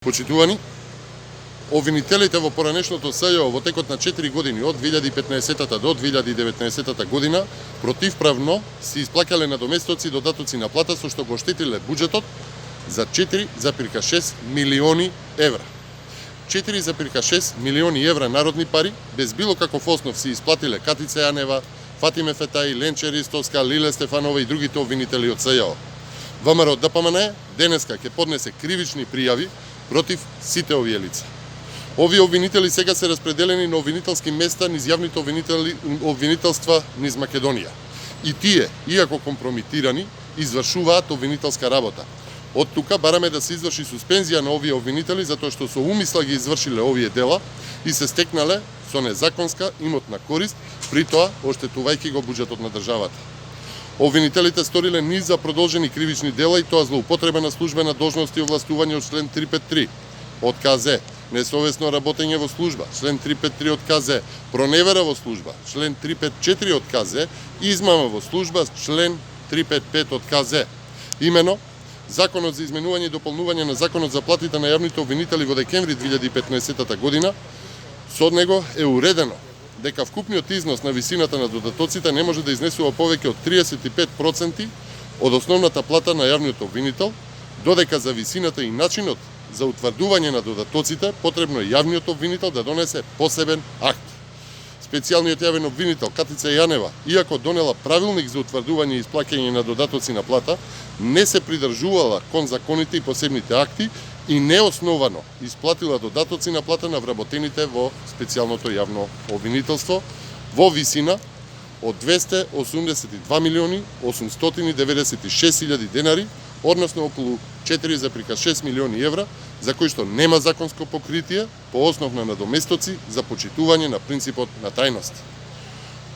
Почитувани, обвинителите во поранешното СЈО во текот на 4 години од 2015 до 2019 година противправно се исплакале надоместоци и додатоци на плата со што го оштетиле буџетот за 4,6 милиони евра. 4,6 милиони евра народни пари без било каков основ се исплатиле Катица Јанева, Фатиме Фетаи, Ленче Ристовска, Лиле Стефанова и другите обвинители од СЈО. ВМРО ДПМН денеска ќе поднесе кривични пријави против сите овие лица. Овие обвинители сега се распределени на обвинителски места низ јавните обвинителства низ Македонија. И тие, иако компрометирани, извршуваат обвинителска работа. Од тука бараме да се изврши суспензија на овие обвинители затоа што со умисла ги извршиле овие дела и се стекнале со незаконска имотна корист, при тоа оштетувајќи го буџетот на државата. Обвинителите сториле низ за продолжени кривични дела и тоа злоупотреба на службена должност и овластување од член 353 од КЗ, несовесно работење во служба, член 353 од КЗ, проневера во служба, член 354 од КЗ, измама во служба, член 355 од КЗ. Имено, Законот за изменување и дополнување на Законот за платите на јавните обвинители во декември 2015 година, со него е уредено дека вкупниот износ на висината на додатоците не може да изнесува повеќе од 35% од основната плата на јавниот обвинител, додека за висината и начинот за утврдување на додатоците потребно е јавниот обвинител да донесе посебен акт. Специјалниот јавен обвинител Катица Јанева, иако донела правилник за утврдување и исплаќање на додатоци на плата, не се придржувала кон законите и посебните акти и неосновано исплатила додатоци на плата на вработените во специјалното јавно обвинителство во висина од 282 милиони 896 илјади денари, односно околу 4,6 милиони евра, за кои што нема законско покритие по основ на надоместоци за почитување на принципот на тајност.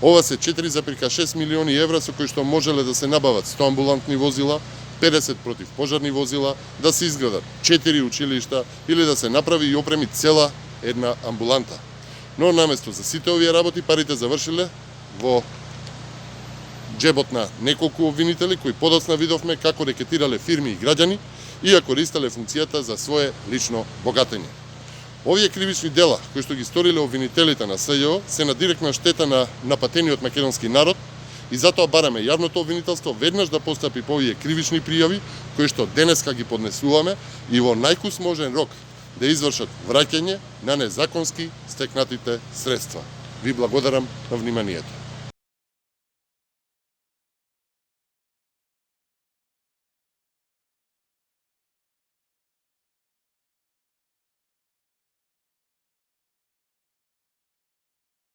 Ова се 4,6 милиони евра со кои што можеле да се набават 100 амбулантни возила, 50 противпожарни возила, да се изградат 4 училишта или да се направи и опреми цела една амбуланта. Но наместо за сите овие работи парите завршиле во джебот на неколку обвинители кои подоцна видовме како рекетирале фирми и граѓани и ја користеле функцијата за свое лично богатење. Овие кривични дела кои што ги сториле обвинителите на СЈО се на директна штета на напатениот македонски народ и затоа бараме јавното обвинителство веднаш да постапи по овие кривични пријави кои што денеска ги поднесуваме и во најкус можен рок да извршат враќање на незаконски стекнатите средства. Ви благодарам на вниманието.